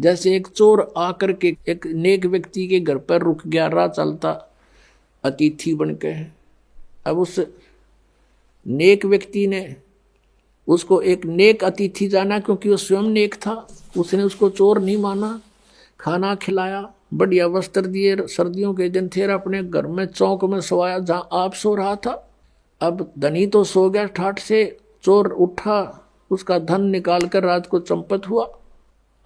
जैसे एक चोर आकर के एक नेक व्यक्ति के घर पर रुक गया, राह चलता अतिथि बन के। अब उस नेक व्यक्ति ने उसको एक नेक अतिथि जाना, क्योंकि वो स्वयं नेक था। उसने उसको चोर नहीं माना, खाना खिलाया, बढ़िया वस्त्र दिए, सर्दियों के दिन थे, अपने घर में चौक में सोया जहाँ आप सो रहा था। अब धनी तो सो गया ठाठ से, चोर उठा, उसका धन निकाल कर रात को चंपत हुआ।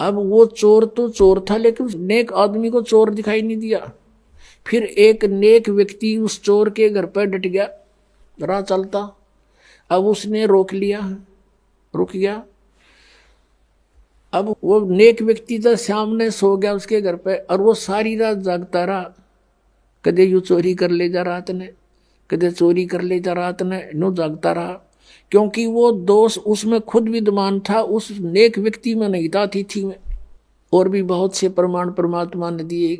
अब वो चोर तो चोर था, लेकिन नेक आदमी को चोर दिखाई नहीं दिया। फिर एक नेक व्यक्ति उस चोर के घर पर डट गया, राह चलता। अब उसने रोक लिया, रुक गया। अब वो नेक व्यक्ति तो सामने सो गया उसके घर पे, और वो सारी रात जागता रहा। कदे यू चोरी कर ले जा रात ने, कदे चोरी कर ले जा रात ने, नो जागता रहा। क्योंकि वो दोष उसमें खुद विद्यमान था, उस नेक व्यक्ति में नहीं था, अतिथि में। और भी बहुत से प्रमाण परमात्मा ने दिए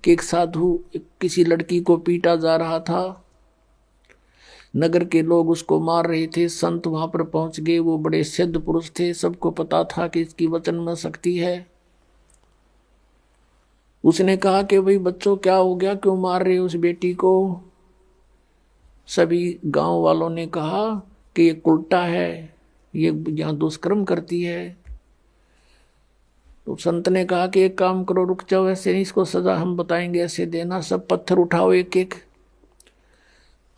कि एक साधु किसी लड़की को पीटा जा रहा था, नगर के लोग उसको मार रहे थे, संत वहां पर पहुंच गए। वो बड़े सिद्ध पुरुष थे, सबको पता था कि इसकी वचन में शक्ति है। उसने कहा कि भाई बच्चों क्या हो गया, क्यों मार रहे हो उस बेटी को। सभी गांव वालों ने कहा कि ये उल्टा है, ये यहाँ दुष्कर्म करती है। तो संत ने कहा कि एक काम करो, रुक जाओ, ऐसे नहीं, इसको सजा हम बताएंगे, ऐसे देना। सब पत्थर उठाओ एक एक,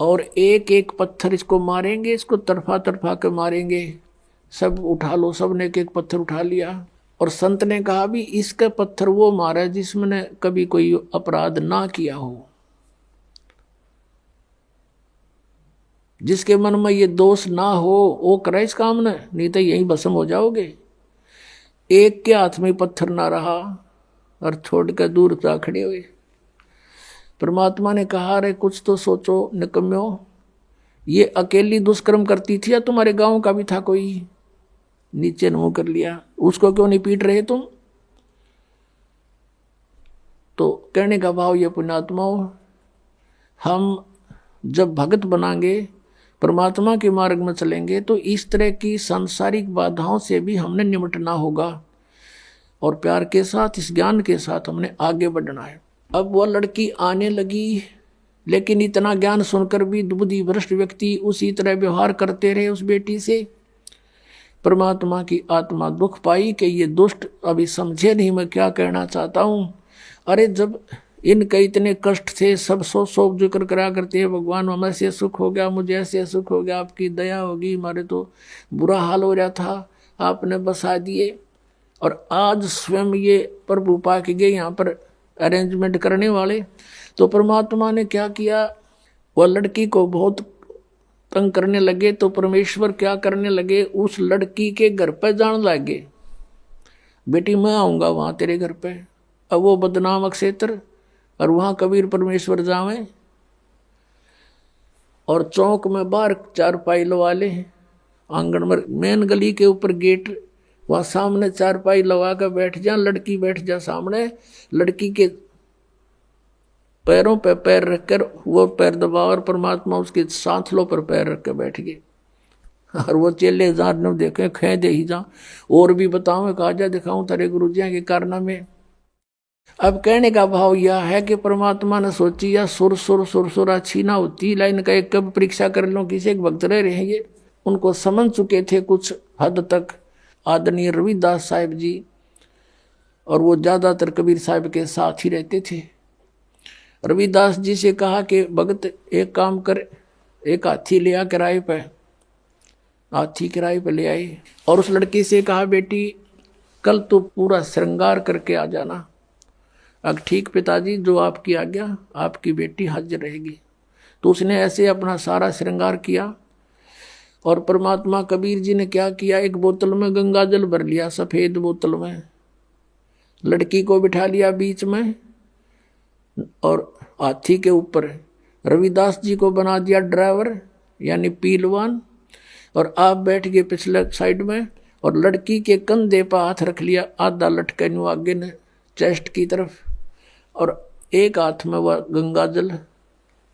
और एक एक पत्थर इसको मारेंगे, इसको तरफा तरफा के मारेंगे। सब उठा लो, सब ने एक एक पत्थर उठा लिया। और संत ने कहा भी इसका पत्थर वो मारे जिसमें कभी कोई अपराध ना किया हो, जिसके मन में ये दोष ना हो, वो करे इस काम ने, नहीं तो यहीं भस्म हो जाओगे। एक के हाथ में पत्थर ना रहा और छोड़ कर दूर जा खड़े हुए। परमात्मा ने कहा, अरे कुछ तो सोचो निकम्यो, ये अकेली दुष्कर्म करती थी या तुम्हारे गांव का भी था कोई। नीचे मुंह कर लिया, उसको क्यों नहीं पीट रहे तुम। तो कहने का भाव ये पुण्यात्माओं, हम जब भगत बनाएंगे, परमात्मा के मार्ग में चलेंगे, तो इस तरह की सांसारिक बाधाओं से भी हमने निपटना होगा, और प्यार के साथ, इस ज्ञान के साथ हमने आगे बढ़ना है। अब वह लड़की आने लगी, लेकिन इतना ज्ञान सुनकर भी बुद्धि भ्रष्ट व्यक्ति उसी तरह व्यवहार करते रहे उस बेटी से। परमात्मा की आत्मा दुख पाई कि ये दुष्ट अभी समझे नहीं मैं क्या कहना चाहता हूँ। अरे जब इनके इतने कष्ट थे, सब सोच जिक्र करा करते हैं, भगवान हमें ऐसे सुख हो गया, मुझे ऐसे सुख हो गया, आपकी दया होगी, हमारे तो बुरा हाल हो रहा था, आपने बसा दिए। और आज स्वयं ये प्रभु पा के गए यहाँ पर अरेंजमेंट करने वाले। तो परमात्मा ने क्या किया, वह लड़की को बहुत तंग करने लगे, तो परमेश्वर क्या करने लगे, उस लड़की के घर पर जान लगे। बेटी मैं आऊँगा वहाँ तेरे घर पे। अब वो बदनाम क्षेत्र, और वहाँ कबीर परमेश्वर जावे, और चौक में बाहर चारपाई लगा ले, आंगन में मेन गली के ऊपर गेट, वहाँ सामने चारपाई लगा कर बैठ जा, लड़की बैठ जा सामने, लड़की के पैरों पे पैर रखकर वो पैर दबा, और परमात्मा उसके सांथलों पर पैर रख कर बैठ गए। और वो चेले जान देखे खे दे ही जा, और भी बताऊँ कहा जा दिखाऊँ तेरे गुरु जी के कारनामे। अब कहने का भाव यह है कि परमात्मा ने सोची या सुर सुर सुर सुर अच्छी ना होती, लाइन का एक कब परीक्षा कर लो, किसी एक भक्त रह रहे ये उनको समझ चुके थे कुछ हद तक आदरणीय रविदास साहिब जी, और वो ज़्यादातर कबीर साहिब के साथ ही रहते थे। रविदास जी से कहा कि भगत एक काम कर, एक हाथी ले आ किराए पे, हाथी किराए पे ले आए, और उस लड़की से कहा बेटी कल तो पूरा श्रृंगार करके आ जाना। अब ठीक पिताजी, जो आपकी आज्ञा, आपकी बेटी हाजिर रहेगी। तो उसने ऐसे अपना सारा श्रृंगार किया। और परमात्मा कबीर जी ने क्या किया, एक बोतल में गंगा जल भर लिया, सफेद बोतल में, लड़की को बिठा लिया बीच में, और हाथी के ऊपर रविदास जी को बना दिया ड्राइवर यानी पीलवान, और आप बैठ गए पिछले साइड में, और लड़की के कंधे पर हाथ रख लिया, आधा लटके नु आगे ने चेस्ट की तरफ, और एक हाथ में वह गंगा जल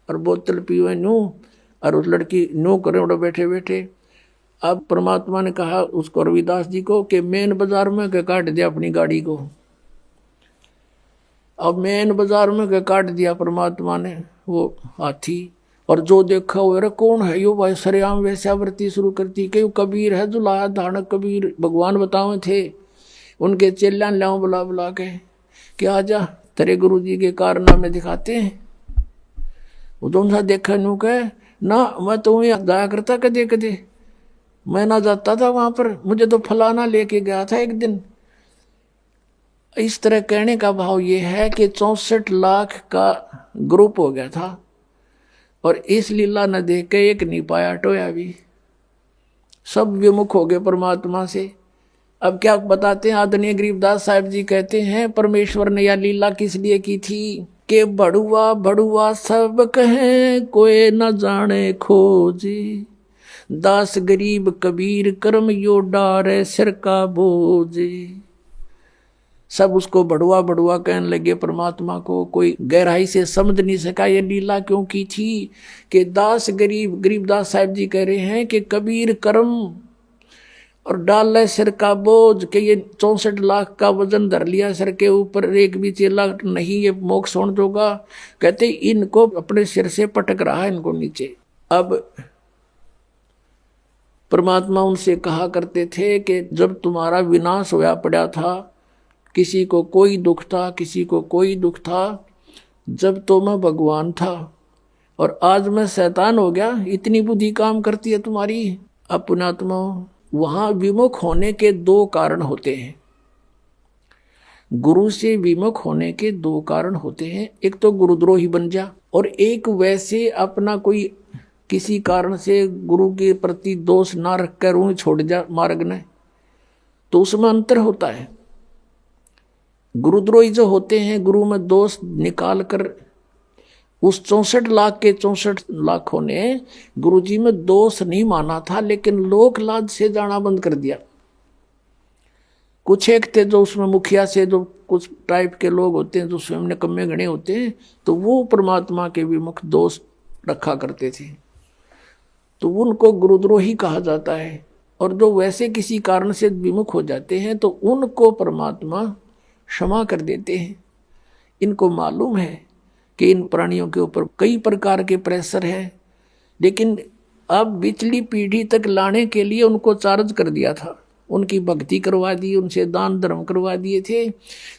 और बोतल पीवे नू, और उस लड़की नू करे उड़ो बैठे बैठे। अब परमात्मा ने कहा उसको रविदास जी को कि मेन बाजार में के काट दे अपनी गाड़ी को, अब मेन बाजार में के काट दिया परमात्मा ने वो हाथी, और जो देखा वो अरे कौन है यो भाई, सरेआम वैश्यावृत्ति शुरू करती कि कबीर है जो लाया धानक कबीर, भगवान बतावे थे उनके चेला लाओ बुला बुला के कि आजा तेरे गुरु जी के कारनामे दिखाते हैं। वो दोनों सा देखा नू कहे ना मैं तो यहाँ जाया करता कदे कदे, मैं ना जाता था वहां पर, मुझे तो फलाना लेके गया था एक दिन। इस तरह कहने का भाव ये है कि 64 लाख का ग्रुप हो गया था और इस लीला न देख के एक नहीं पाया टोया भी, सब विमुख हो गए परमात्मा से। अब क्या बताते हैं आदरणीय गरीबदास साहब जी कहते हैं परमेश्वर ने यह लीला किस लिए की थी कि बड़ुआ बड़ुआ सब कहें कोई न जाने खोजी, दास गरीब कबीर कर्म यो डारे सिर का बोझी। सब उसको बड़ुआ बड़ुआ कहने लगे परमात्मा को, कोई गहराई से समझ नहीं सका ये लीला क्यों की थी कि दास गरीब, गरीबदास साहब जी कह रहे हैं कि कबीर कर्म और डाल ले सिर का बोझ, के ये 64 लाख का वजन धर लिया सिर के ऊपर, एक भी चेला नहीं ये मोक्ष होने दोगा। कहते इनको अपने सिर से पटक रहा है इनको नीचे। अब परमात्मा उनसे कहा करते थे कि जब तुम्हारा विनाश होया पड़ा था, किसी को कोई दुख था, किसी को कोई दुख था, जब तो मैं भगवान था और आज मैं शैतान हो गया, इतनी बुद्धि काम करती है तुम्हारी। अब पुण्यात्मा वहां विमुख होने के दो कारण होते हैं, गुरु से विमुख होने के दो कारण होते हैं। एक तो गुरुद्रोही बन जा, और एक वैसे अपना कोई किसी कारण से गुरु के प्रति दोष ना रख कर ऊँ छोड़ जा मार्ग ने, तो उसमें अंतर होता है। गुरुद्रोही जो होते हैं गुरु में दोष निकाल कर, उस 64 लाख के 64 लाखों ने गुरु जी में दोष नहीं माना था, लेकिन लोक लाज से जाना बंद कर दिया। कुछ एक थे जो उसमें मुखिया से, जो कुछ टाइप के लोग होते हैं जो स्वयं निकम्मे गणे होते हैं, तो वो परमात्मा के विमुख दोष रखा करते थे, तो उनको गुरुद्रोही कहा जाता है। और जो वैसे किसी कारण से विमुख हो जाते हैं तो उनको परमात्मा क्षमा कर देते हैं। इनको मालूम है कि इन प्राणियों के ऊपर कई प्रकार के प्रेशर है, लेकिन अब पिछली पीढ़ी तक लाने के लिए उनको चार्ज कर दिया था, उनकी भक्ति करवा दी, उनसे दान धर्म करवा दिए थे,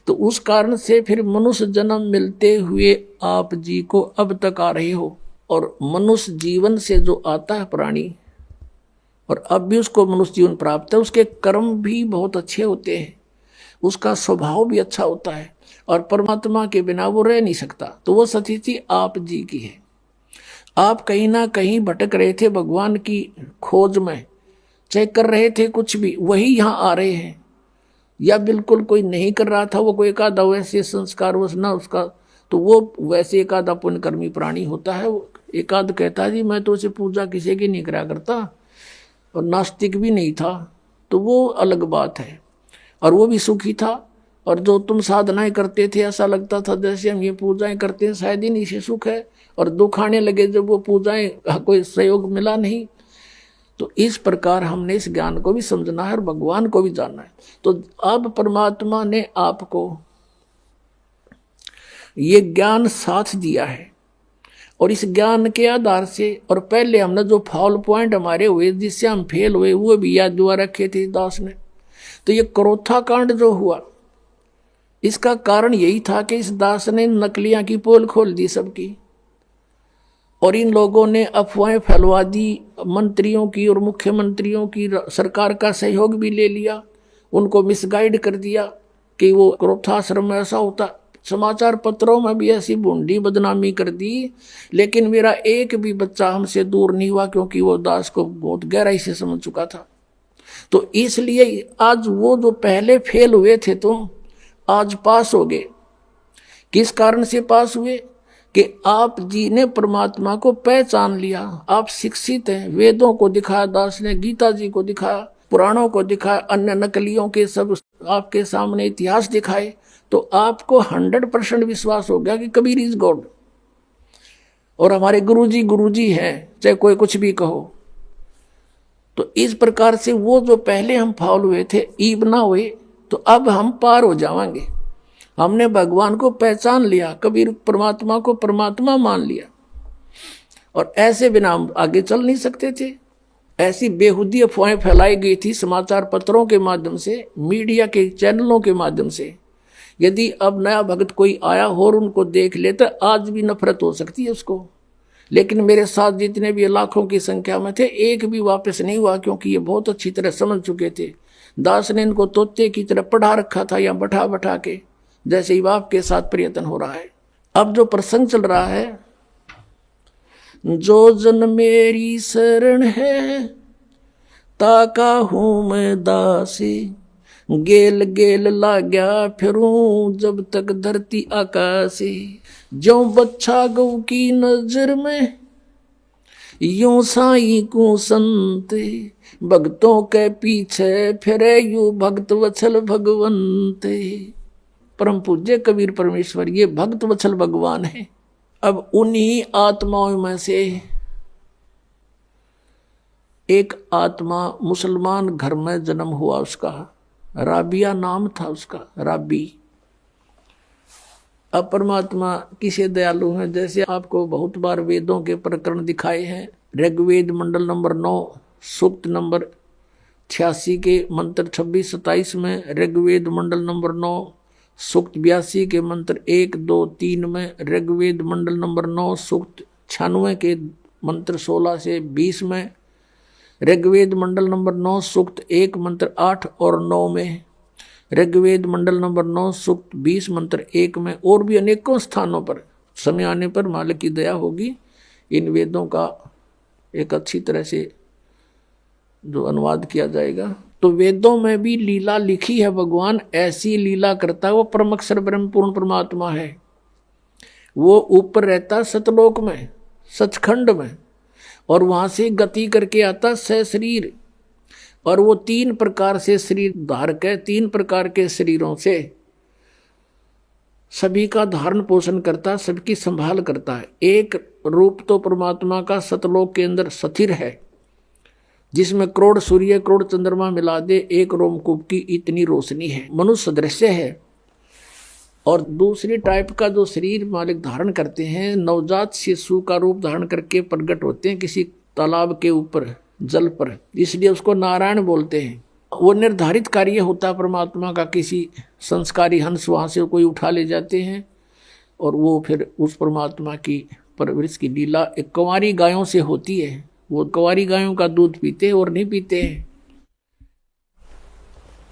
तो उस कारण से फिर मनुष्य जन्म मिलते हुए आप जी को अब तक आ रहे हो। और मनुष्य जीवन से जो आता है प्राणी, और अब भी उसको मनुष्य जीवन प्राप्त है, उसके कर्म भी बहुत अच्छे होते हैं, उसका स्वभाव भी अच्छा होता है, और परमात्मा के बिना वो रह नहीं सकता। तो वो स्थिति आप जी की है। आप कहीं ना कहीं भटक रहे थे भगवान की खोज में, चेक कर रहे थे कुछ भी, वही यहाँ आ रहे हैं। या बिल्कुल कोई नहीं कर रहा था, वो कोई एक आधा वैसे संस्कार वश ना उसका, तो वो वैसे एक आधा पुण्यकर्मी प्राणी होता है। वो एक आध कहता है जी मैं तो उसे पूजा किसी की नहीं करा करता, और नास्तिक भी नहीं था, तो वो अलग बात है, और वो भी सुखी था। और जो तुम साधनाएं करते थे ऐसा लगता था जैसे हम ये पूजाएं करते हैं शायद ही नहीं से सुख है, और दुख आने लगे जब वो पूजाएं कोई सहयोग मिला नहीं। तो इस प्रकार हमने इस ज्ञान को भी समझना है और भगवान को भी जानना है। तो अब परमात्मा ने आपको ये ज्ञान साथ दिया है, और इस ज्ञान के आधार से, और पहले हमने जो फॉल पॉइंट हमारे हुए जिससे हम फेल हुए वो भी याद दुआ रखे थे दास ने। तो ये क्रोथा कांड जो हुआ, इसका कारण यही था कि इस दास ने नकलियां की पोल खोल दी सबकी, और इन लोगों ने अफवाहें फैलवा दी, मंत्रियों की और मुख्यमंत्रियों की, सरकार का सहयोग भी ले लिया, उनको मिसगाइड कर दिया कि वो क्रोधाश्रम में ऐसा होता। समाचार पत्रों में भी ऐसी भूंडी बदनामी कर दी, लेकिन मेरा एक भी बच्चा हमसे दूर नहीं हुआ, क्योंकि वो दास को बहुत गहराई से समझ चुका था। तो इसलिए आज वो जो पहले फेल हुए थे तुम आज पास हो गए। किस कारण से पास हुए कि आप जी ने परमात्मा को पहचान लिया, आप शिक्षित हैं, वेदों को दिखाया दास ने, गीता जी को दिखाया, पुराणों को दिखाया, अन्य नकलियों के सब आपके सामने इतिहास दिखाए, तो आपको 100% विश्वास हो गया कि कबीर इज गॉड, और हमारे गुरुजी हैं, चाहे कोई कुछ भी कहो। तो इस प्रकार से वो जो पहले हम फाउल हुए थे ईब ना हुए, तो अब हम पार हो जाएंगे। हमने भगवान को पहचान लिया, कबीर परमात्मा को परमात्मा मान लिया, और ऐसे बिना हम आगे चल नहीं सकते थे। ऐसी बेहुदी अफवाहें फैलाई गई थी समाचार पत्रों के माध्यम से, मीडिया के चैनलों के माध्यम से। यदि अब नया भक्त कोई आया हो और उनको देख ले तो आज भी नफरत हो सकती है उसको, लेकिन मेरे साथ जितने भी लाखों की संख्या में थे, एक भी वापस नहीं हुआ, क्योंकि ये बहुत अच्छी तरह समझ चुके थे। दास ने इनको तोते की तरह पढ़ा रखा था, या बैठा बैठा के, जैसे ही बाप के साथ प्रयत्न हो रहा है। अब जो प्रसंग चल रहा है, जो जन मेरी शरण है ताका हूं मैं दासी, गेल गेल लाग्या फिरूं जब तक धरती आकाशी, जो बच्चा गौ की नजर में यूं साई को संत, भक्तों के पीछे फिरे यू भक्त वत्सल भगवंत। परम पूज्य कबीर परमेश्वर ये भक्त वत्सल भगवान है। अब उन्हीं आत्माओं में से एक आत्मा मुसलमान घर में जन्म हुआ, उसका राबिया नाम था, उसका राबी। अब परमात्मा किसे दयालु हैं, जैसे आपको बहुत बार वेदों के प्रकरण दिखाए हैं। ऋग्वेद मंडल नंबर 9 सूक्त नंबर 86 के मंत्र 26-27 में, ऋग्वेद मंडल नंबर 9 सूक्त 82 के मंत्र 1, 2, 3 में, ऋग्वेद मंडल नंबर 9 सूक्त 96 के मंत्र 16 से 20 में, ऋग्वेद मंडल नंबर 9 सूक्त 1 मंत्र 8 और 9 में, ऋग्वेद मंडल नंबर 9 सूक्त 20 मंत्र 1 में, और भी अनेकों स्थानों पर समय आने पर मालिक की दया होगी इन वेदों का एक अच्छी तरह से जो अनुवाद किया जाएगा। तो वेदों में भी लीला लिखी है, भगवान ऐसी लीला करता है। वो परम अक्षर ब्रह्म पूर्ण परमात्मा है, वो ऊपर रहता सतलोक में, सचखंड में, और वहां से गति करके आता सशरीर, और वो 3 प्रकार से शरीर धारक है, 3 प्रकार के शरीरों से सभी का धारण पोषण करता, सबकी संभाल करता है। एक रूप तो परमात्मा का सतलोक के अंदर स्थिर है, जिसमें करोड़ सूर्य करोड़ चंद्रमा मिला दे एक रोमकूप की इतनी रोशनी है, मनुष्य सदृश्य है। और दूसरी टाइप का जो शरीर मालिक धारण करते हैं, नवजात शिशु का रूप धारण करके प्रकट होते हैं किसी तालाब के ऊपर जल पर, इसलिए उसको नारायण बोलते हैं। वो निर्धारित कार्य होता है परमात्मा का, किसी संस्कारी हंस वहाँ से कोई उठा ले जाते हैं, और वो फिर उस परमात्मा की परवरिश की लीला एक कंवारी गायों से होती है। वो कंवारी गायों का दूध पीते और नहीं पीते हैं,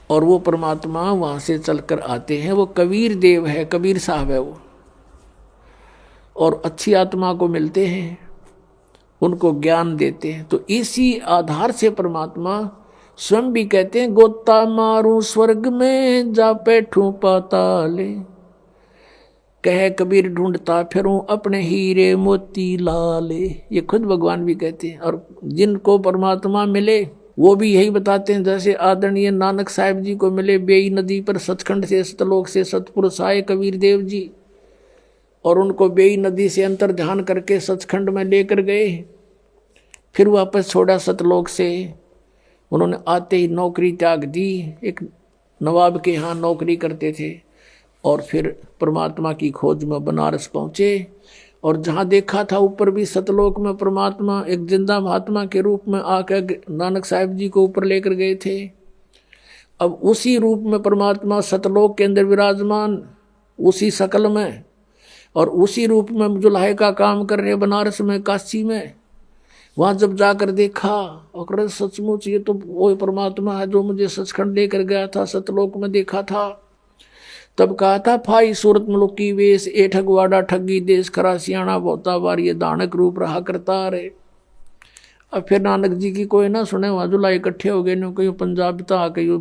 और वो परमात्मा वहाँ से चलकर आते हैं। वो कबीर देव है, कबीर साहब है वो, और अच्छी आत्मा को मिलते हैं, उनको ज्ञान देते हैं। तो इसी आधार से परमात्मा स्वयं भी कहते हैं, गोता मारूं स्वर्ग में जा बैठूं पाताले, कहे कबीर ढूंढता फिरूं अपने हीरे मोती लाले। ये खुद भगवान भी कहते हैं। और जिनको परमात्मा मिले वो भी यही बताते हैं, जैसे आदरणीय नानक साहिब जी को मिले बेई नदी पर सचखंड से सतलोक से सतपुरुष आए कबीर देव जी, और उनको बेई नदी से अंतर ध्यान करके सचखंड में लेकर गए, फिर वापस छोड़ा सतलोक से। उन्होंने आते ही नौकरी त्याग दी, एक नवाब के यहाँ नौकरी करते थे, और फिर परमात्मा की खोज में बनारस पहुँचे। और जहाँ देखा था ऊपर भी सतलोक में परमात्मा एक जिंदा महात्मा के रूप में आकर नानक साहिब जी को ऊपर लेकर गए थे। अब उसी रूप में परमात्मा सतलोक के अंदर विराजमान, उसी शकल में, और उसी रूप में जुलाहे का काम कर रहे बनारस में, काशी में। वहाँ जब जाकर देखा और सचमुच ये तो वो परमात्मा है जो मुझे सचखंड लेकर गया था, सतलोक में देखा था। तब कहा था, फाई सूरत मलुकी वेश ए ठगवाड़ा ठगी देश खरा सियाणा बहुता बार ये दानक रूप रहा करता रे। अब फिर नानक जी की कोई ना सुने, वहाँ जुला इकट्ठे हो गए, न कहीं पंजाब था, कहीं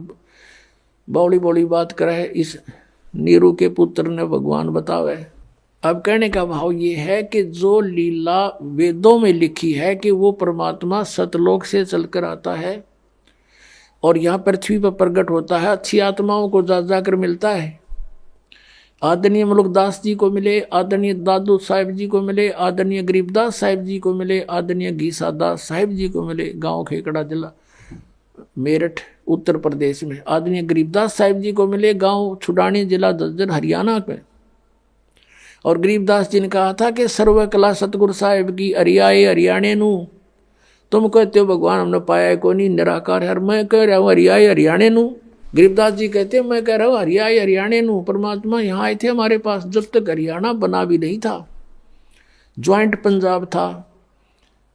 बौड़ी बौड़ी बात करे, इस नीरू के पुत्र ने भगवान बतावे। अब कहने का भाव ये है कि जो लीला वेदों में लिखी है कि वो परमात्मा सतलोक से चलकर आता है और यहाँ पृथ्वी पर प्रकट होता है, अच्छी आत्माओं को जा जाकर मिलता है। आदरणीय मुलुकदास जी को मिले, आदरणीय दादू साहिब जी को मिले, आदरणीय गरीबदास साहिब जी को मिले, आदरणीय घीसा दास साहिब जी को मिले, गांव खेकड़ा जिला मेरठ, उत्तर प्रदेश में। आदरणीय गरीबदास साहिब जी को मिले, गांव छुडानी, जिला दज्जर, हरियाणा में। और गरीबदास जी ने कहा था कि सर्व कला सतगुरु साहिब की हरियाए हरियाणे नू, तुम कहते हो भगवान हमने पाया को नहीं, निराकार है। मैं कह रहा हूँ हरियाए हरियाणे नू। गरीबदास जी कहते हैं मैं कह रहा हूँ हरियाए हरियाणे नू। परमात्मा यहाँ आए थे हमारे पास जब तक हरियाणा बना भी नहीं था, ज्वाइंट पंजाब था,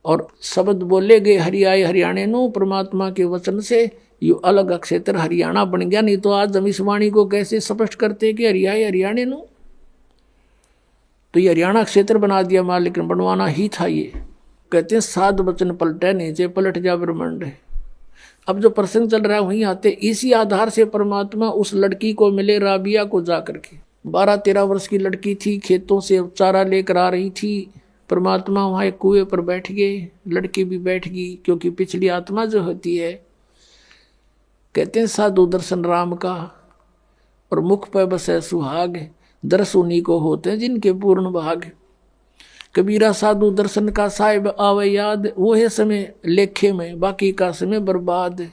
और शब्द बोले गए हरियाए हरियाणे नू। परमात्मा के वचन से ये अलग क्षेत्र हरियाणा बन गया। नहीं तो आज हम इस वाणी को कैसे स्पष्ट करते कि हरियाए हरियाणे नू। तो ये हरियाणा क्षेत्र बना दिया मां, लेकिन बनवाना ही था ये। कहते हैं साध वचन पलटे नीचे, पलट जा ब्रह्मांड। अब जो प्रसंग चल रहा है वहीं आते, इसी आधार से परमात्मा उस लड़की को मिले, राबिया को जाकर के। 12-13 वर्ष की लड़की थी, खेतों से चारा लेकर आ रही थी। परमात्मा वहाँ एक कुएं पर बैठ गए, लड़की भी बैठ गई, क्योंकि पिछली आत्मा जो होती है, कहते हैं साधु दर्शन राम का और मुख पर बसे सुहाग, दर्श उन्हीं को होते हैं जिनके पूर्ण भाग। कबीरा साधु दर्शन का साहिब आवे याद, वो है समय लेखे में, बाकी का समय बर्बाद।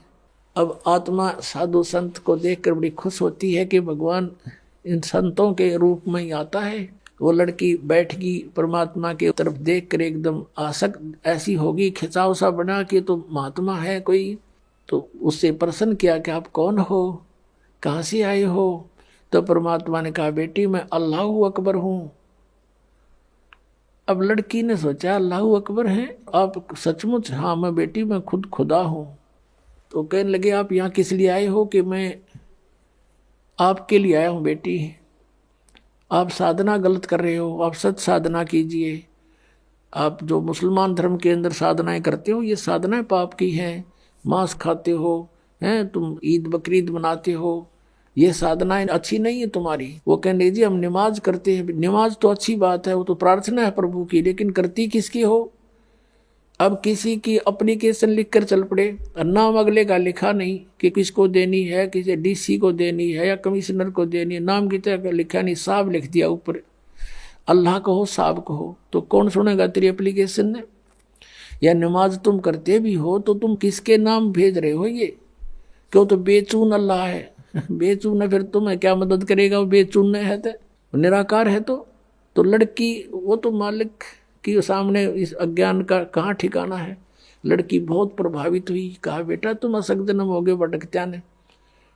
अब आत्मा साधु संत को देखकर बड़ी खुश होती है कि भगवान इन संतों के रूप में ही आता है। वो लड़की बैठ गई, परमात्मा के तरफ देख कर एकदम आसक्त ऐसी होगी, खिंचाव सा बना कि तो महात्मा है कोई। तो उससे प्रश्न किया कि आप कौन हो, कहाँ से आए हो। तो परमात्मा ने कहा बेटी मैं अल्लाह अकबर हूँ। अब लड़की ने सोचा अल्लाह अकबर है, आप सचमुच? हाँ मैं बेटी मैं खुद खुदा हूँ। तो कहने लगे आप यहाँ किस लिए आए हो? कि मैं आपके लिए आया हूँ बेटी, आप साधना गलत कर रहे हो, आप सच साधना कीजिए। आप जो मुसलमान धर्म के अंदर साधनाएं करते हो ये साधनाएं पाप की हैं, मांस खाते हो, हैं तुम ईद बकरीद मनाते हो, ये साधनाएं अच्छी नहीं है तुम्हारी। वो कहने जी हम नमाज करते हैं। नमाज तो अच्छी बात है, वो तो प्रार्थना है प्रभु की, लेकिन करती किसकी हो? अब किसी की एप्लीकेशन लिख कर चल पड़े, नाम अगले का लिखा नहीं कि किसको देनी है, किसी डीसी को देनी है या कमिश्नर को देनी है, नाम की तरह लिखा नहीं, साहब लिख दिया ऊपर, अल्लाह कहो साहब कहो। तो कौन सुनेगा तेरी एप्लीकेशन ने? या नमाज तुम करते भी हो तो तुम किसके नाम भेज रहे हो? ये क्यों? तो बेचून अल्लाह है, बेचून है, फिर तुम्हें क्या मदद करेगा? वो बेचून है तो निराकार है। तो लड़की वो तो मालिक के सामने इस अज्ञान का कहाँ ठिकाना है। लड़की बहुत प्रभावित हुई, कहा बेटा तुम असक जन्म हो गए भटकत्या ने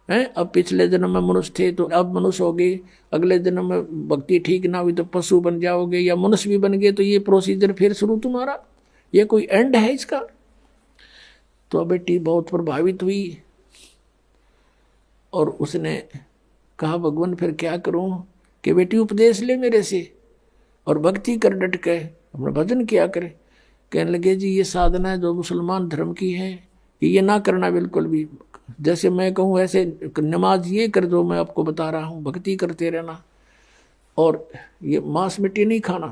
हैं, अब पिछले जन्म में मनुष्य थे तो अब मनुष्य हो गए, अगले जन्म में भक्ति ठीक ना हुई तो पशु बन जाओगे या मनुष्य भी बन गए, तो ये प्रोसीजर फिर शुरू तुम्हारा, ये कोई एंड है इसका? तो बेटी बहुत प्रभावित हुई और उसने कहा भगवान फिर क्या करूं? कि बेटी उपदेश ले मेरे से और भक्ति कर डट के, अपना भजन किया करे। कहने लगे जी ये साधना है जो मुसलमान धर्म की है, ये ना करना बिल्कुल भी। जैसे मैं कहूँ ऐसे नमाज ये कर दो, मैं आपको बता रहा हूँ, भक्ति करते रहना और ये मांस मिट्टी नहीं खाना।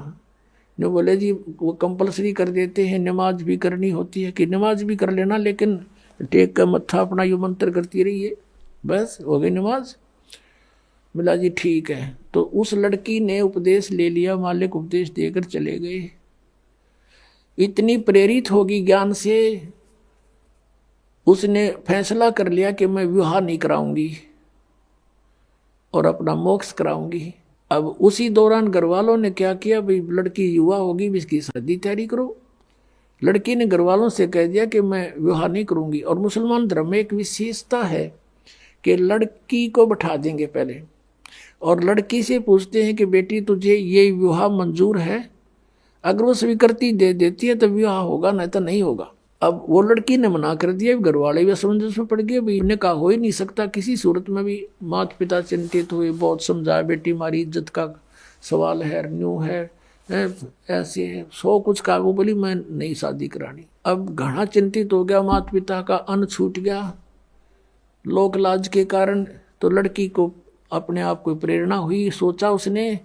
ने बोले जी वो कंपलसरी कर देते हैं, नमाज भी करनी होती है कि नमाज भी कर लेना, लेकिन टेक का मत्था अपना यो मंत्र करती रहिए, बस हो गई नमाज। बोला जी ठीक है। तो उस लड़की ने उपदेश ले लिया, मालिक उपदेश देकर चले गए। इतनी प्रेरित होगी ज्ञान से, उसने फैसला कर लिया कि मैं विवाह नहीं कराऊंगी और अपना मोक्ष कराऊंगी। अब उसी दौरान घर वालों ने क्या किया, भाई लड़की युवा होगी, इसकी शादी तैयारी करो। लड़की ने घर वालों से कह दिया कि मैं विवाह नहीं करूंगी। और मुसलमान धर्म में एक विशेषता है कि लड़की को बैठा देंगे पहले और लड़की से पूछते हैं कि बेटी तुझे ये विवाह मंजूर है? अगर वो स्वीकृति दे देती है तो विवाह होगा, नहीं तो नहीं होगा। अब वो लड़की ने मना कर दिया, घर वाले भी असमंजस में पड़ गए, भाई इन्हें कहा हो ही नहीं सकता किसी सूरत में भी। माता पिता चिंतित हुए, बहुत समझाया बेटी हमारी इज्जत का सवाल है, न्यू है, ऐसे है, सो कुछ कहा। वो बोली मैं नहीं शादी करानी। अब घना चिंतित हो गया, माता पिता का अन्न छूट गया लोक लाज के कारण। तो लड़की को अपने आप को प्रेरणा हुई, सोचा उसने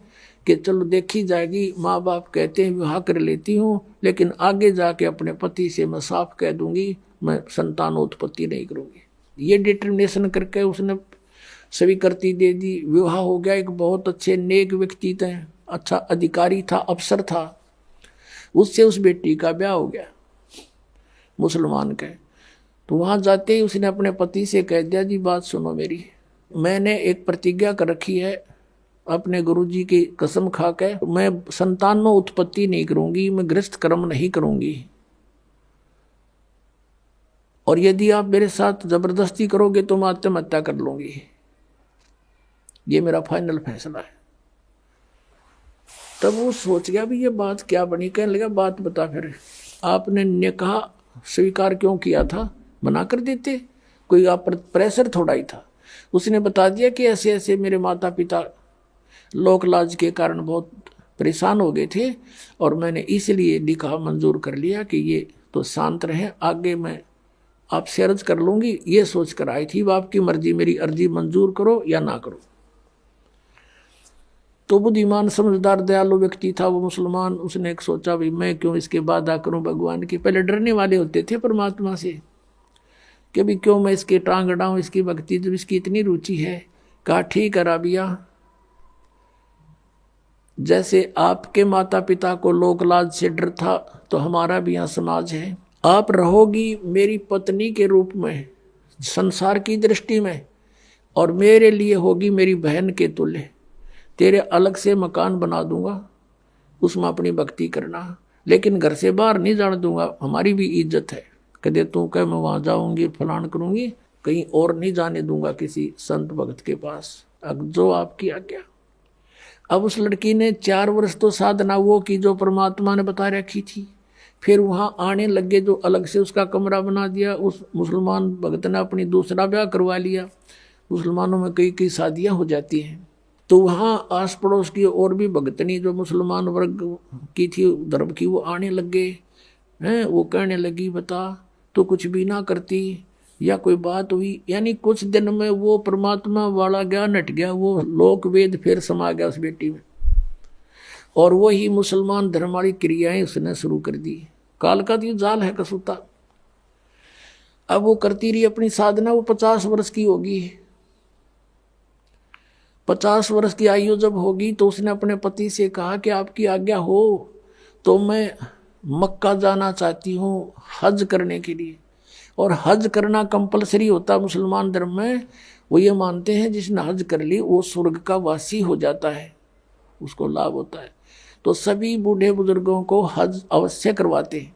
कि चलो देखी जाएगी, माँ बाप कहते हैं विवाह कर लेती हूँ, लेकिन आगे जाके अपने पति से मैं साफ कह दूंगी मैं संतानोत्पत्ति नहीं करूँगी। ये डिटर्मिनेशन करके उसने स्वीकृति दे दी। विवाह हो गया। एक बहुत अच्छे नेक व्यक्ति थे, अच्छा अधिकारी था, अफसर था, उससे उस बेटी का ब्याह हो गया मुसलमान के। तो वहां जाते ही उसने अपने पति से कह दिया, जी बात सुनो मेरी, मैंने एक प्रतिज्ञा कर रखी है अपने गुरुजी की कसम खा के, मैं संतान में उत्पत्ति नहीं करूंगी, मैं गृहस्थ कर्म नहीं करूंगी, और यदि आप मेरे साथ जबरदस्ती करोगे तो मैं आत्महत्या कर लूंगी, ये मेरा फाइनल फैसला है। तब वो सोच गया भी ये बात क्या बनी। कहने लगा, बात बता फिर, आपने निकाह स्वीकार क्यों किया था, मना कर देते, कोई आप पर प्रेशर थोड़ा ही था। उसने बता दिया कि ऐसे ऐसे मेरे माता पिता लोक लाज के कारण बहुत परेशान हो गए थे और मैंने इसलिए निकाह मंजूर कर लिया कि ये तो शांत रहे, आगे मैं आपसे अर्ज कर लूंगी, ये सोच कर आई थी, आपकी मर्जी, मेरी अर्जी मंजूर करो या ना करो। तो बुद्धिमान समझदार दयालु व्यक्ति था वो मुसलमान। उसने एक सोचा, भी मैं क्यों इसके वादा करूं भगवान की। पहले डरने वाले होते थे परमात्मा से कि भी क्यों मैं इसके टांग अड़ाऊं, इसकी भक्ति जब इसकी इतनी रुचि है। कहा, ठीक है राबिया, जैसे आपके माता पिता को लोक लाज से डर था तो हमारा भी यहाँ समाज है। आप रहोगी मेरी पत्नी के रूप में संसार की दृष्टि में, और मेरे लिए होगी मेरी बहन के तुल्य। तेरे अलग से मकान बना दूंगा, उसमें अपनी भक्ति करना, लेकिन घर से बाहर नहीं जाने दूंगा, हमारी भी इज्जत है। कदे तू कह मैं वहां जाऊंगी फलान करूंगी, कहीं और नहीं जाने दूंगा किसी संत भक्त के पास, जो आपकी आज्ञा। अब उस लड़की ने 4 वर्ष तो साधना वो की जो परमात्मा ने बता रखी थी। फिर वहां आने लगे, जो अलग से उसका कमरा बना दिया। उस मुसलमान भक्त ने अपनी दूसरा ब्याह करवा लिया। मुसलमानों में कई कई शादियां हो जाती हैं। तो वहाँ आस पड़ोस की और भी भगतनी जो मुसलमान वर्ग की थी धर्म की, वो आने लगे हैं। वो कहने लगी, बता तो कुछ भी ना करती या कोई बात हुई। यानी कुछ दिन में वो परमात्मा वाला ज्ञान हट गया, वो लोक वेद फिर समा गया उस बेटी में, और वही मुसलमान धर्म वाली क्रियाएं उसने शुरू कर दी। काल का तो जाल है कसूता। अब वो करती रही अपनी साधना। वो 50 वर्ष की होगी। 50 वर्ष की आयु जब होगी तो उसने अपने पति से कहा कि आपकी आज्ञा हो तो मैं मक्का जाना चाहती हूँ हज करने के लिए। और हज करना कंपलसरी होता मुसलमान धर्म में। वो ये मानते हैं जिसने हज कर ली वो स्वर्ग का वासी हो जाता है, उसको लाभ होता है। तो सभी बूढ़े बुजुर्गों को हज अवश्य करवाते हैं।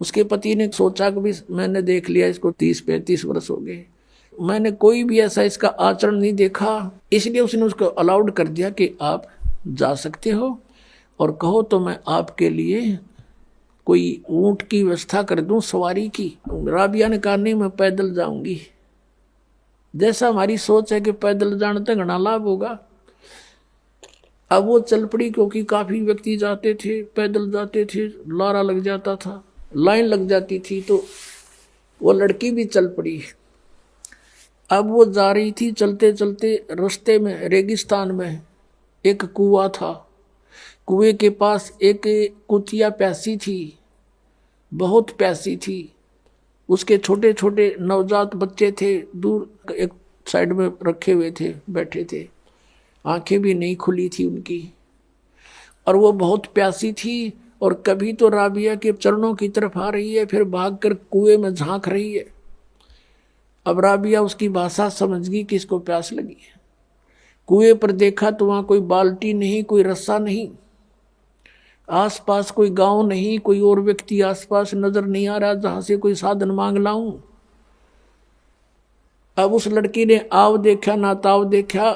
उसके पति ने सोचा कि भी मैंने देख लिया इसको 30-35 वर्ष हो गए, मैंने कोई भी ऐसा इसका आचरण नहीं देखा, इसलिए उसने उसको अलाउड कर दिया कि आप जा सकते हो और कहो तो मैं आपके लिए कोई ऊंट की व्यवस्था कर दूं सवारी की। राबिया ने कहा, नहीं मैं पैदल जाऊंगी। जैसा हमारी सोच है कि पैदल जाने तक घना लाभ होगा। अब वो चल पड़ी, क्योंकि काफी व्यक्ति जाते थे, पैदल जाते थे, लारा लग जाता था, लाइन लग जाती थी, तो वो लड़की भी चल पड़ी। अब वो जा रही थी, चलते चलते रास्ते में रेगिस्तान में एक कुआं था। कुएं के पास एक कुतिया प्यासी थी, बहुत प्यासी थी। उसके छोटे छोटे नवजात बच्चे थे, दूर एक साइड में रखे हुए थे, बैठे थे, आंखें भी नहीं खुली थी उनकी, और वो बहुत प्यासी थी। और कभी तो राबिया के चरणों की तरफ आ रही है, फिर भागकर कुएं में झांक रही है। अब राबिया उसकी भाषा समझ गई कि इसको प्यास लगी है। कुएं पर देखा तो वहां कोई बाल्टी नहीं, कोई रस्सा नहीं, आसपास कोई गांव नहीं, कोई और व्यक्ति आसपास नजर नहीं आ रहा जहां से कोई साधन मांग लाऊं। अब उस लड़की ने आव देखा ना ताव देखा,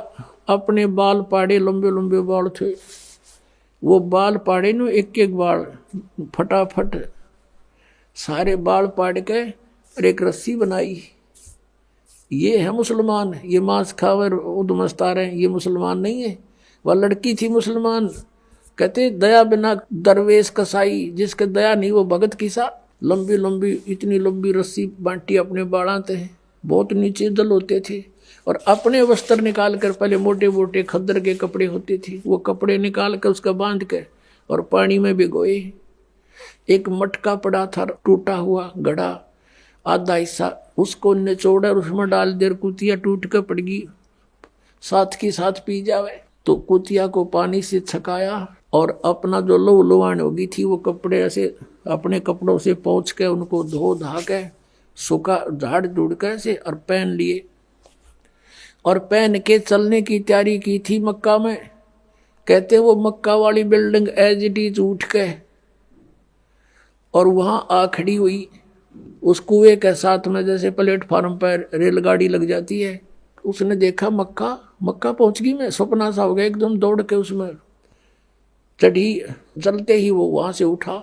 अपने बाल पाड़े, लंबे लंबे बाल थे, वो बाल पाड़े न एक एक बाल फटाफट सारे बाल पाड़ के और एक रस्सी बनाई। ये है मुसलमान, ये मांस खावर उदमस्ता रहे, ये मुसलमान नहीं है। वह लड़की थी मुसलमान। कहते दया बिना दरवेश कसाई, जिसके दया नहीं वो भगत किसा। लंबी लंबी इतनी लंबी रस्सी बांटी अपने बाड़ाते हैं, बहुत नीचे जल होते थे, और अपने वस्त्र निकाल कर, पहले मोटे मोटे खद्दर के कपड़े होते थे, वो कपड़े निकाल कर उसका बांध के और पानी में भिगोए। एक मटका पड़ा था टूटा हुआ घड़ा, आधा हिस्सा उसको निचोड़ा और उसमें डाल देर कुतिया टूट कर पड़ गई, साथ की साथ पी जावे। तो कुतिया को पानी से छकाया और अपना जो लुहान होगी थी वो कपड़े ऐसे अपने कपड़ों से पोंछ के उनको धो धा के सूखा झाड़ ढूंढ कैसे और पहन लिए, और पहन के चलने की तैयारी की थी मक्का में। कहते वो मक्का वाली बिल्डिंग एज इट इज उठ के और वहां आ खड़ी हुई उस कुएं के साथ में, जैसे प्लेटफार्म पर रेलगाड़ी लग जाती है। उसने देखा मक्का, मक्का पहुंच गई। मैं सपना सा हो गया, एकदम दौड़ के उसमें चढ़ी। चलते ही वो वहां से उठा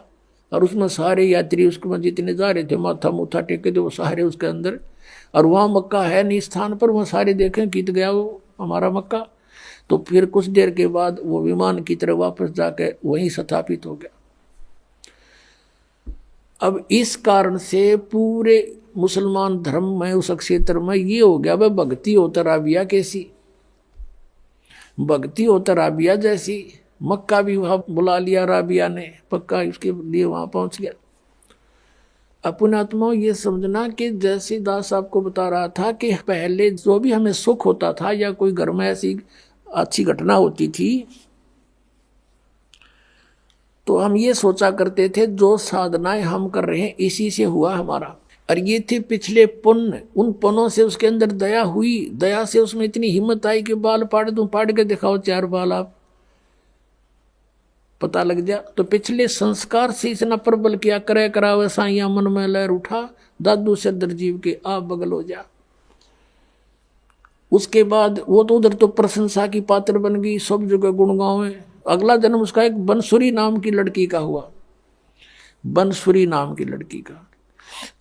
और उसमें सारे यात्री उसके जितने जा रहे थे माथा मुथा टेके थे वो सारे उसके अंदर। और वहाँ मक्का है नहीं स्थान पर, वहाँ सारे देखें कित गया वो हमारा मक्का। तो फिर कुछ देर के बाद वो विमान की तरह वापस जाके वहीं स्थापित हो गया। अब इस कारण से पूरे मुसलमान धर्म में उस क्षेत्र में ये हो गया वह भक्ति हो तराबिया कैसी, भक्ति हो तराबिया जैसी। मक्का भी वहां बुला लिया राबिया ने, पक्का इसके लिए वहां पहुंच गया। अपने आत्माओं ये समझना कि जैसे दास आपको बता रहा था कि पहले जो भी हमें सुख होता था या कोई घर में ऐसी अच्छी घटना होती थी तो हम ये सोचा करते थे जो साधनाएं हम कर रहे हैं इसी से हुआ हमारा। और ये थे पिछले पुण्य, उन पुण्यों से उसके अंदर दया हुई, दया से उसमें इतनी हिम्मत आई कि बाल पाड़ दूं, पाड़ के दिखाओ 4 बाल आप, पता लग जा। तो पिछले संस्कार से इतना प्रबल किया, करे करावे साइया मन में लहर उठा, दादू सदर जीव के आप बगल हो जा। उसके बाद वो तो उधर तो प्रशंसा की पात्र बन गई, सब जगह गुणगांव है। अगला जन्म उसका एक बंसुरी नाम की लड़की का हुआ, बंसुरी नाम की लड़की का।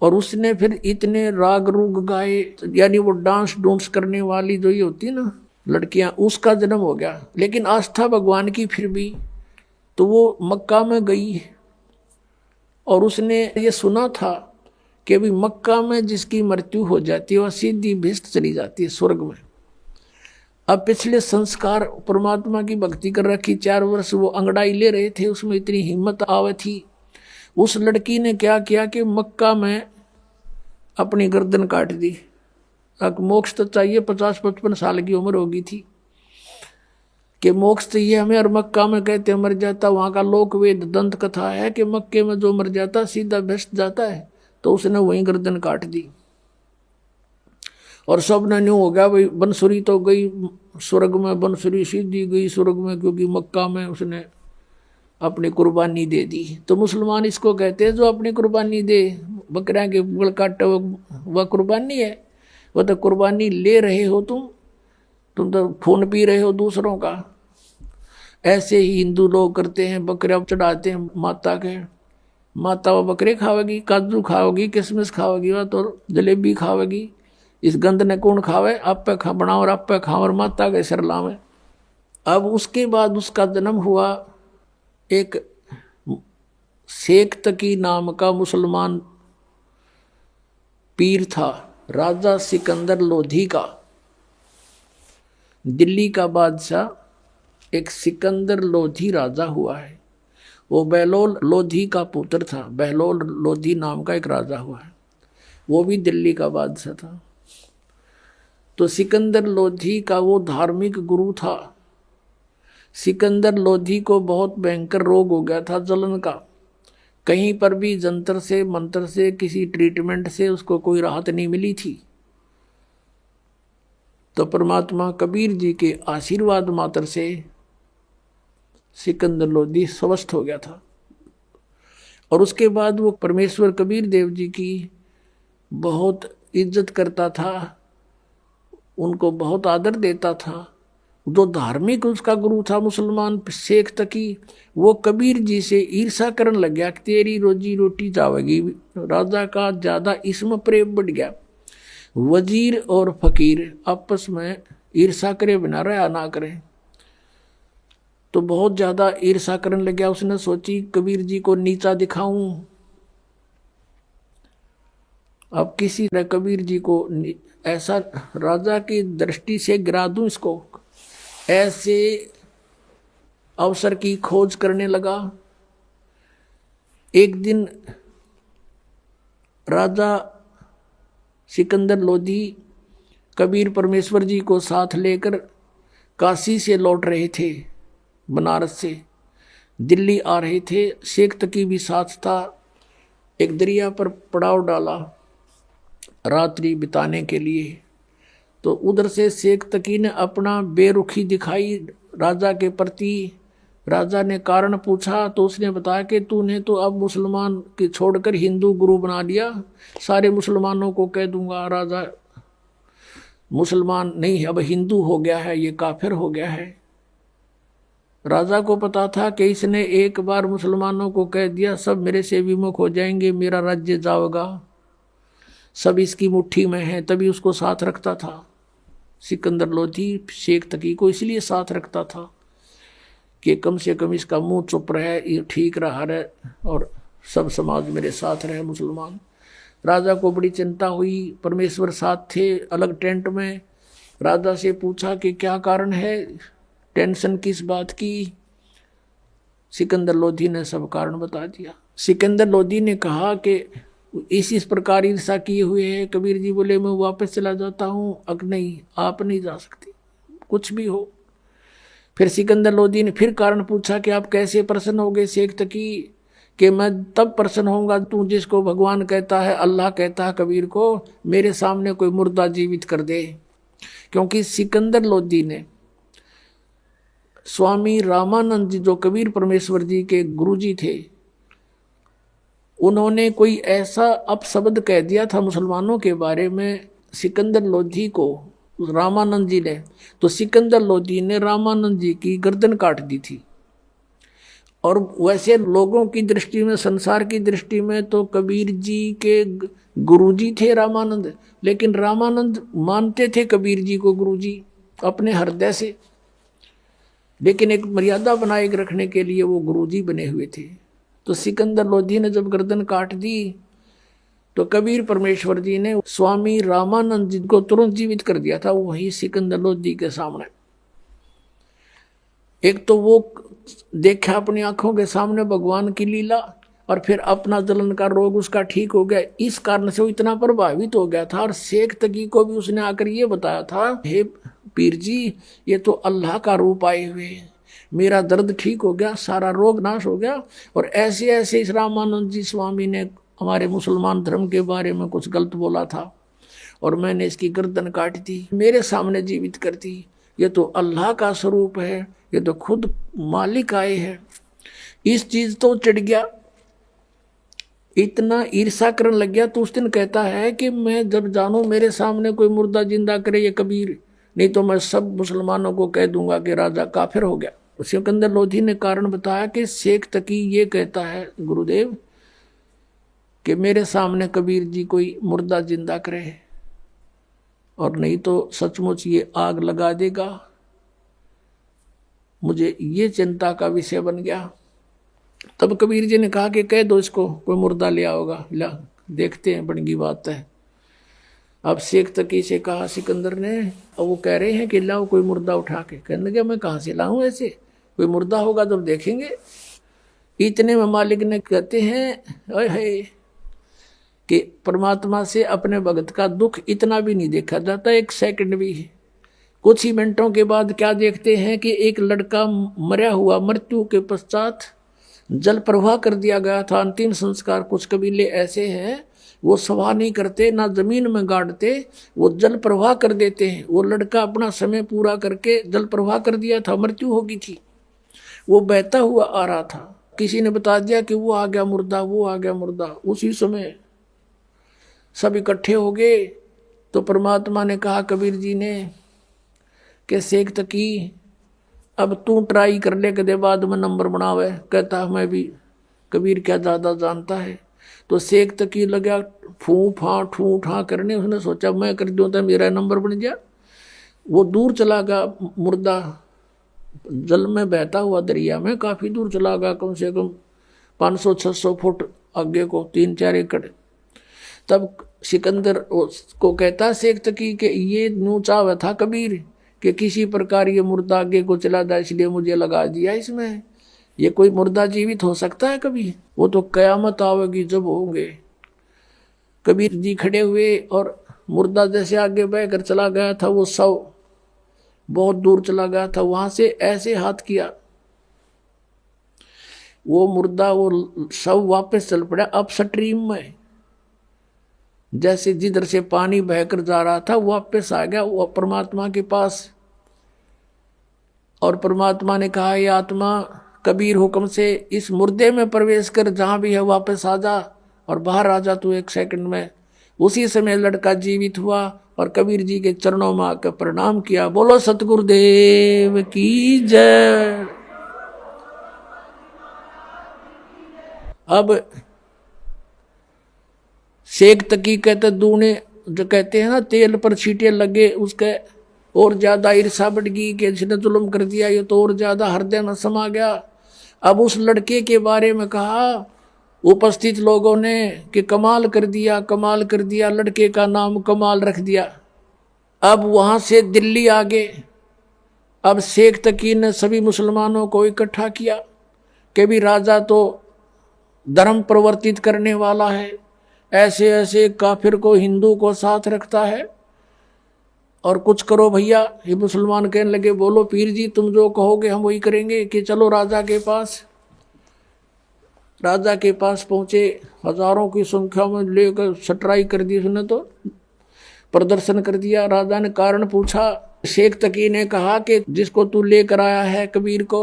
और उसने फिर इतने राग रूग गाए, यानी वो डांस डूंस करने वाली जो ये होती है ना लड़कियां, उसका जन्म हो गया। लेकिन आस्था भगवान की फिर भी, तो वो मक्का में गई और उसने ये सुना था कि अभी मक्का में जिसकी मृत्यु हो जाती है वह सीधी भिष्ट चली जाती है स्वर्ग में। अब पिछले संस्कार परमात्मा की भक्ति कर रखी, 4 वर्ष वो अंगड़ाई ले रहे थे, उसमें इतनी हिम्मत आवे थी। उस लड़की ने क्या किया कि मक्का में अपनी गर्दन काट दी। अब मोक्ष तो चाहिए, 50-55 साल की उम्र होगी थी कि मोक्ष चाहिए हमें, और मक्का में कहते मर जाता, वहाँ का लोक वेद दंत कथा है कि मक्के में जो मर जाता सीधा भ्रष्ट जाता है। तो उसने वहीं गर्दन काट दी और सब ने न्यू हो गया भाई, बंसुरी तो गई स्वर्ग में, बंसुरी सीधी गई स्वर्ग में, क्योंकि मक्का में उसने अपनी कुर्बानी दे दी। तो मुसलमान इसको कहते हैं जो अपनी कुर्बानी दे, बकरियां के गल काटे वह कुर्बानी है। वह तो कुर्बानी ले रहे हो तुम तो खून पी रहे हो दूसरों का। ऐसे ही हिंदू लोग करते हैं, बकरियां चढ़ाते हैं माता के, माता वो बकरे खावेगी, काजू खाओगी, किशमिश खाओगी, वह तो जलेबी खावेगी। इस गंद ने कौन खावे, आप पे खा बनाओ और आप पे खाओ और माता के सिर लावे। अब उसके बाद उसका जन्म हुआ एक शेख तकी नाम का मुसलमान पीर था, राजा सिकंदर लोधी का, दिल्ली का बादशाह एक सिकंदर लोधी राजा हुआ है। वो बहलोल लोधी का पुत्र था, बहलोल लोधी नाम का एक राजा हुआ है, वो भी दिल्ली का बादशाह था। तो सिकंदर लोधी का वो धार्मिक गुरु था। सिकंदर लोधी को बहुत भयंकर रोग हो गया था जलन का, कहीं पर भी जंतर से मंत्र से किसी ट्रीटमेंट से उसको कोई राहत नहीं मिली थी। तो परमात्मा कबीर जी के आशीर्वाद मात्र से सिकंदर लोधी स्वस्थ हो गया था। और उसके बाद वो परमेश्वर कबीर देव जी की बहुत इज्जत करता था, उनको बहुत आदर देता था। जो धार्मिक उसका गुरु था मुसलमान शेख तकी, वो कबीर जी से ईर्षा करने लग गया कि तेरी रोजी रोटी जावेगी। राजा का ज्यादा इसमें प्रेम बढ़ गया। वजीर और फकीर आपस में ईर्षा करे बिना रहा ना करें, तो बहुत ज्यादा ईर्षा करने लग गया। उसने सोची कबीर जी को नीचा दिखाऊं, अब किसी ने कबीर जी को ऐसा राजा की दृष्टि से गिरा दूं इसको, ऐसे अवसर की खोज करने लगा। एक दिन राजा सिकंदर लोधी कबीर परमेश्वर जी को साथ लेकर काशी से लौट रहे थे, बनारस से दिल्ली आ रहे थे। शेख तकी भी साथ था। एक दरिया पर पड़ाव डाला, रात्रि बिताने के लिए। तो उधर से शेख तकी ने अपना बेरुखी दिखाई राजा के प्रति। राजा ने कारण पूछा तो उसने बताया कि तूने तो अब मुसलमान के छोड़कर हिंदू गुरु बना लिया, सारे मुसलमानों को कह दूंगा राजा मुसलमान नहीं अब हिंदू हो गया है, ये काफिर हो गया है। राजा को पता था कि इसने एक बार मुसलमानों को कह दिया सब मेरे से विमुख हो जाएंगे, मेरा राज्य जाएगा, सब इसकी मुट्ठी में है, तभी उसको साथ रखता था। सिकंदर लोधी शेख तकी को इसलिए साथ रखता था कि कम से कम इसका मुंह चुप रहे, ये ठीक रहा रहे और सब समाज मेरे साथ रहे मुसलमान। राजा को बड़ी चिंता हुई, परमेश्वर साथ थे अलग टेंट में। राजा से पूछा कि क्या कारण है, टेंशन किस बात की। सिकंदर लोधी ने सब कारण बता दिया। सिकंदर लोधी ने कहा कि इस प्रकार ईर्षा किए हुए है। कबीर जी बोले मैं वापस चला जाता हूँ। अग नहीं, आप नहीं जा सकते, कुछ भी हो। फिर सिकंदर लोधी ने फिर कारण पूछा कि आप कैसे प्रसन्न हो गए शेख तकी, कि मैं तब प्रसन्न होऊंगा तू जिसको भगवान कहता है, अल्लाह कहता है कबीर को, मेरे सामने कोई मुर्दा जीवित कर दे। क्योंकि सिकंदर लोधी ने स्वामी रामानंद जी जो कबीर परमेश्वर जी के गुरुजी थे, उन्होंने कोई ऐसा अपशब्द कह दिया था मुसलमानों के बारे में सिकंदर लोधी को रामानंद जी ने, तो सिकंदर लोधी ने रामानंद जी की गर्दन काट दी थी। और वैसे लोगों की दृष्टि में, संसार की दृष्टि में तो कबीर जी के गुरुजी थे रामानंद, लेकिन रामानंद मानते थे कबीर जी को गुरुजी अपने हृदय से, लेकिन एक मर्यादा बनाए रखने के लिए वो गुरुजी बने हुए थे। तो सिकंदर लोधी ने जब गर्दन काट दी तो कबीर परमेश्वर जी ने स्वामी रामानंद जी को तुरंत जीवित कर दिया था वही सिकंदर लोधी के सामने। एक तो वो देखा अपनी आंखों के सामने भगवान की लीला, और फिर अपना जलन का रोग उसका ठीक हो गया। इस कारण से वो इतना प्रभावित हो गया था। और शेख तकी को भी उसने आकर ये बताया था, हे पीर जी ये तो अल्लाह का रूप आए हुए, मेरा दर्द ठीक हो गया, सारा रोग नाश हो गया। और ऐसे ऐसे इस रामानंद जी स्वामी ने हमारे मुसलमान धर्म के बारे में कुछ गलत बोला था और मैंने इसकी गर्दन काट दी, मेरे सामने जीवित कर दी। ये तो अल्लाह का स्वरूप है, ये तो खुद मालिक आए हैं। इस चीज तो चढ़ गया, इतना ईर्षा करने लग गया। तो उस दिन कहता है कि मैं जब जानू मेरे सामने कोई मुर्दा जिंदा करे ये कबीर, नहीं तो मैं सब मुसलमानों को कह दूंगा कि राजा काफिर हो गया। सिकंदर लोधी ने कारण बताया कि शेख तकी ये कहता है गुरुदेव कि मेरे सामने कबीर जी कोई मुर्दा जिंदा करे और नहीं तो सचमुच ये आग लगा देगा। मुझे ये चिंता का विषय बन गया। तब कबीर जी ने कहा कि कह दो इसको कोई मुर्दा ले आओगा, ला देखते हैं बड़ी बात है। अब शेख तकी से कहा सिकंदर ने, अब वो कह रहे हैं कि लाओ कोई मुर्दा उठा के। कहने लगे मैं कहाँ से लाऊं, ऐसे कोई मुर्दा होगा जब देखेंगे। इतने में मालिक ने कहते हैं ओए है कि परमात्मा से अपने भगत का दुख इतना भी नहीं देखा जाता, एक सेकंड भी। कुछ ही मिनटों के बाद क्या देखते हैं कि एक लड़का मरा हुआ, मृत्यु के पश्चात जल प्रवाह कर दिया गया था, अंतिम संस्कार। कुछ कबीले ऐसे हैं वो सवाह नहीं करते, ना जमीन में गाड़ते, वो जल प्रवाह कर देते हैं। वो लड़का अपना समय पूरा करके जल प्रवाह कर दिया था, मृत्यु हो गई थी, वो बहता हुआ आ रहा था। किसी ने बता दिया कि वो आ गया मुर्दा, वो आ गया मुर्दा। उसी समय सब इकट्ठे हो गए। तो परमात्मा ने कहा कबीर जी ने कि शेख तकी अब तू ट्राई कर ले, कदे बाद में नंबर बनावे। कहता मैं भी कबीर क्या ज़्यादा जानता है। तो शेख तकी लगा फूं ठा करने। उसने सोचा मैं कर दूँ तो मेरा नंबर बन गया। वो दूर चला गया मुर्दा, जल में बहता हुआ दरिया में काफ़ी दूर चला गया, कम से कम 500-600 फुट आगे को, 3-4 एकड़। तब सिकंदर को कहता शेख तकी कि ये न्यू चाव था कबीर कि किसी प्रकार ये मुर्दा आगे को चला जाए, इसलिए मुझे लगा दिया इसमें। ये कोई मुर्दा जीवित हो सकता है कभी? वो तो कयामत आवेगी जब होंगे। कबीर जी खड़े हुए और मुर्दा जैसे आगे बहकर चला गया था, वो शव बहुत दूर चला गया था, वहां से ऐसे हाथ किया, वो मुर्दा वो शव वापस चल पड़ा अप स्ट्रीम में। जैसे जिधर से पानी बहकर जा रहा था वापस आ गया वो परमात्मा के पास। और परमात्मा ने कहा, ये आत्मा कबीर हुक्म से इस मुर्दे में प्रवेश कर, जहां भी है वापस आ जा और बाहर आ जा तू 1 सेकंड में। उसी समय लड़का जीवित हुआ और कबीर जी के चरणों में आकर प्रणाम किया। बोलो सतगुरुदेव की जय। अब शेख तकी कहते दूने जो कहते हैं ना तेल पर छींटे लगे, उसके और ज्यादा ईर्षा बढ़ गई कि जिसने जुल्म कर दिया ये तो और ज्यादा हृदय में समा गया। अब उस लड़के के बारे में कहा उपस्थित लोगों ने कि कमाल कर दिया, कमाल कर दिया, लड़के का नाम कमाल रख दिया। अब वहां से दिल्ली आ गए। अब शेख तकी ने सभी मुसलमानों को इकट्ठा किया कि भी राजा तो धर्म प्रवर्तित करने वाला है, ऐसे ऐसे काफिर को हिंदू को साथ रखता है, और कुछ करो भैया। ये मुसलमान कहने लगे, बोलो पीर जी तुम जो कहोगे हम वही करेंगे, कि चलो राजा के पास। राजा के पास पहुंचे, हजारों की संख्या में लेकर सटराई कर दी उसने, तो प्रदर्शन कर दिया। राजा ने कारण पूछा। शेख तकी ने कहा कि जिसको तू लेकर आया है कबीर को,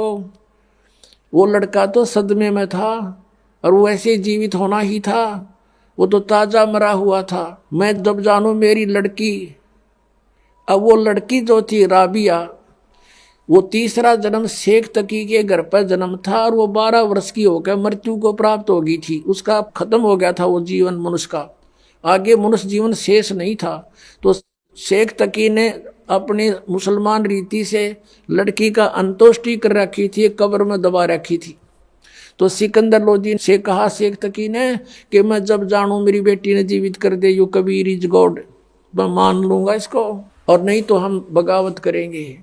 वो लड़का तो सदमे में था और वो ऐसे जीवित होना ही था, वो तो ताजा मरा हुआ था। मैं जब जानू मेरी लड़की, अब वो लड़की जो थी राबिया, वो तीसरा जन्म शेख तकी के घर पर जन्म था और वो 12 वर्ष की होकर मृत्यु को प्राप्त हो गई थी। उसका खत्म हो गया था वो जीवन मनुष्य का, आगे मनुष्य जीवन शेष नहीं था। तो शेख तकी ने अपनी मुसलमान रीति से लड़की का अंतोष्टि कर रखी थी, कब्र में दबा रखी थी। तो सिकंदर लोधी से कहा शेख तकी ने कि मैं जब जानू मेरी बेटी ने जीवित कर दे, यू कबीर इज गॉड, मैं मान लूंगा इसको, और नहीं तो हम बगावत करेंगे।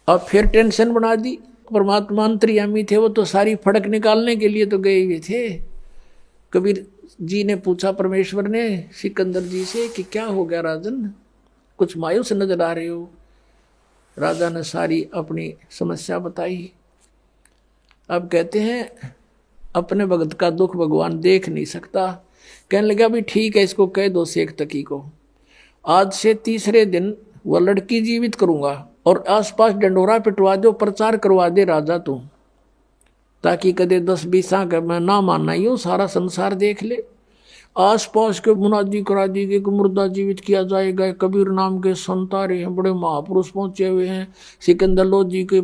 अब फिर टेंशन बना दी। परमात्मा अंतर्यामी थे, वो तो सारी फड़क निकालने के लिए तो गए हुए थे। कबीर जी ने पूछा परमेश्वर ने सिकंदर जी से कि क्या हो गया राजन, कुछ मायूस नजर आ रहे हो। राजा ने सारी अपनी समस्या बताई। अब कहते हैं अपने भगत का दुख भगवान देख नहीं सकता। कहने लगा भी ठीक है, इसको कह दो शेख तकी को, आज से तीसरे दिन वह लड़की जीवित करूंगा और आसपास डंडोरा पिटवा दो, प्रचार करवा दे राजा तू, ताकि कदे 10-20 आंख मैं ना मानना ही हो, सारा संसार देख ले। आसपास के मुनादी करा दी कि मुर्दा जीवित किया जाएगा। कबीर नाम के संत आ रहे हैं, बड़े महापुरुष पहुंचे हुए हैं। सिकंदर लोधी के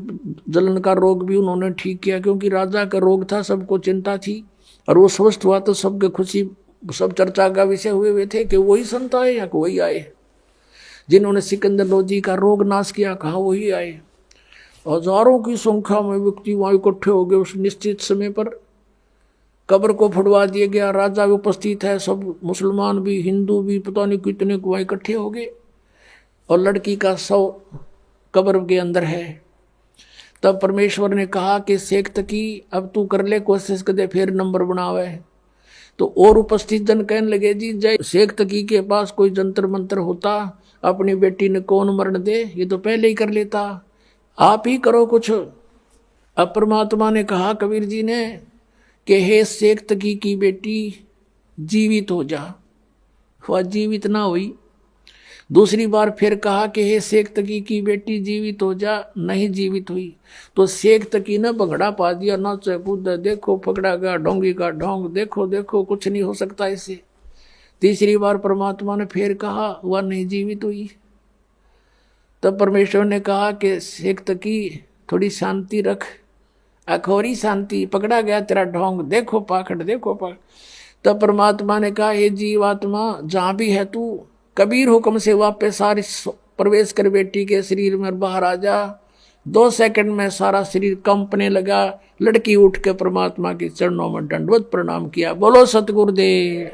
जलन का रोग भी उन्होंने ठीक किया, क्योंकि राजा का रोग था, सबको चिंता थी, और वो स्वस्थ हुआ तो सबके खुशी, सब चर्चा का विषय हुए थे कि वही संत आए या वही आए जिन्होंने सिकंदर लोधी का रोग नाश किया। कहा वही आए। हजारों की संख्या में व्यक्ति वहां इकट्ठे हो गए। उस निश्चित समय पर कब्र को फुड़वा दिया गया। राजा भी उपस्थित है, सब मुसलमान भी हिंदू भी, पता नहीं कितने को वहां इकट्ठे हो गए, और लड़की का शव कब्र के अंदर है। तब परमेश्वर ने कहा कि शेख तकी अब तू कर ले कोशिश, कर दे फिर नंबर बनावे। तो और उपस्थित जन कहने लगे, जी जय शेख तकी के पास कोई जंतर मंत्र होता, अपनी बेटी ने कौन मरण दे, ये तो पहले ही कर लेता, आप ही करो कुछ। अब परमात्मा ने कहा कबीर जी ने कि हे शेख तकी की बेटी जीवित हो जा। वह जीवित ना हुई। दूसरी बार फिर कहा कि हे शेख तकी की बेटी जीवित हो जा, नहीं जीवित हुई। तो शेख तकी ने भंगड़ा पा दिया, नाचे कूदे, देखो पकड़ा गया ढोंगी का ढोंग, देखो देखो कुछ नहीं हो सकता इससे। तीसरी बार परमात्मा ने फिर कहा, वह नहीं जीवित हुई। तब परमेश्वर ने कहा कि शेख तकी थोड़ी शांति रख, अखोरी शांति, पकड़ा गया तेरा ढोंग, देखो पाखंड, देखो पाखंड। तब परमात्मा ने कहा, हे जीवात्मा जहां भी है तू, कबीर हुक्म से वापस सारी प्रवेश कर बेटी के शरीर में बाहर आ जा। 2 सेकंड में सारा शरीर कंपने लगा। लड़की उठ के परमात्मा के चरणों में दंडवत प्रणाम किया। बोलो सतगुरुदेव।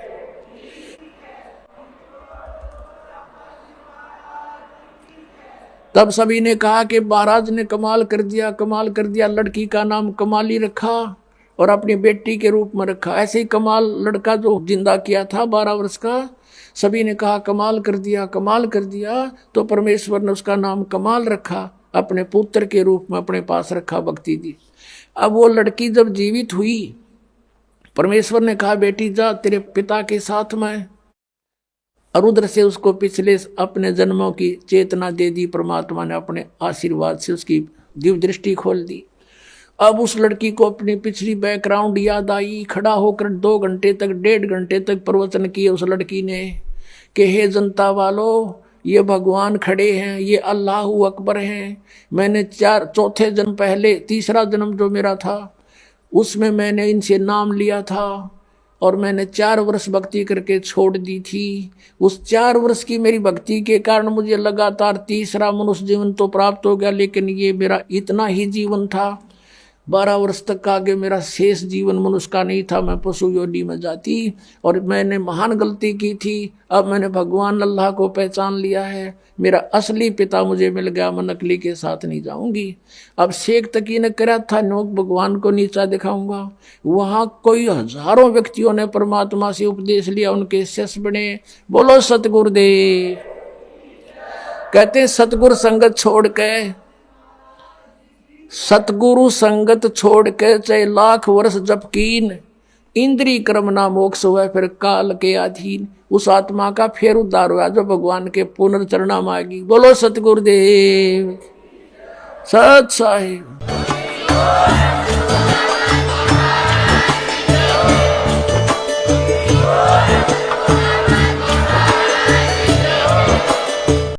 तब सभी ने कहा कि महाराज ने कमाल कर दिया, कमाल कर दिया। लड़की का नाम कमाली रखा और अपनी बेटी के रूप में रखा। ऐसे ही कमाल लड़का जो जिंदा किया था 12 वर्ष का, सभी ने कहा कमाल कर दिया, कमाल कर दिया। तो परमेश्वर ने उसका नाम कमाल रखा, अपने पुत्र के रूप में अपने पास रखा, भक्ति दी। अब वो लड़की जब जीवित हुई, परमेश्वर ने कहा बेटी जा तेरे पिता के साथ में और उधर से उसको पिछले अपने जन्मों की चेतना दे दी परमात्मा ने, अपने आशीर्वाद से उसकी दिव्य दृष्टि खोल दी। अब उस लड़की को अपनी पिछली बैकग्राउंड याद आई। खड़ा होकर 2 घंटे तक 1.5 घंटे तक प्रवचन किए उस लड़की ने कि हे जनता वालों, ये भगवान खड़े हैं, ये अल्लाह अकबर हैं। मैंने चौथे जन्म पहले, तीसरा जन्म जो मेरा था उसमें मैंने इनसे नाम लिया था और मैंने 4 वर्ष भक्ति करके छोड़ दी थी। उस 4 वर्ष की मेरी भक्ति के कारण मुझे लगातार तीसरा मनुष्य जीवन तो प्राप्त हो गया, लेकिन ये मेरा इतना ही जीवन था। 12 वर्ष तक आगे मेरा शेष जीवन मनुष्य का नहीं था, मैं पशु योनि में जाती और मैंने महान गलती की थी। अब मैंने भगवान अल्लाह को पहचान लिया है, मेरा असली पिता मुझे मिल गया, मैं नकली के साथ नहीं जाऊंगी। अब शेख तकी ने करा था नोक भगवान को नीचा दिखाऊंगा। वहां कोई हजारों व्यक्तियों ने परमात्मा से उपदेश लिया, उनके शिष्य बने। बोलो सतगुरुदेव। कहते हैं सतगुरु संगत छोड़ के, सतगुरु संगत छोड़ के चाहे लाख वर्ष जप कीन, इंद्री कर्म ना मोक्ष हुआ फिर काल के अधीन। उस आत्मा का फिर उद्धार हुआ जो भगवान के पुनर्चरणा मांगी। बोलो सतगुरुदेव सत साहिब।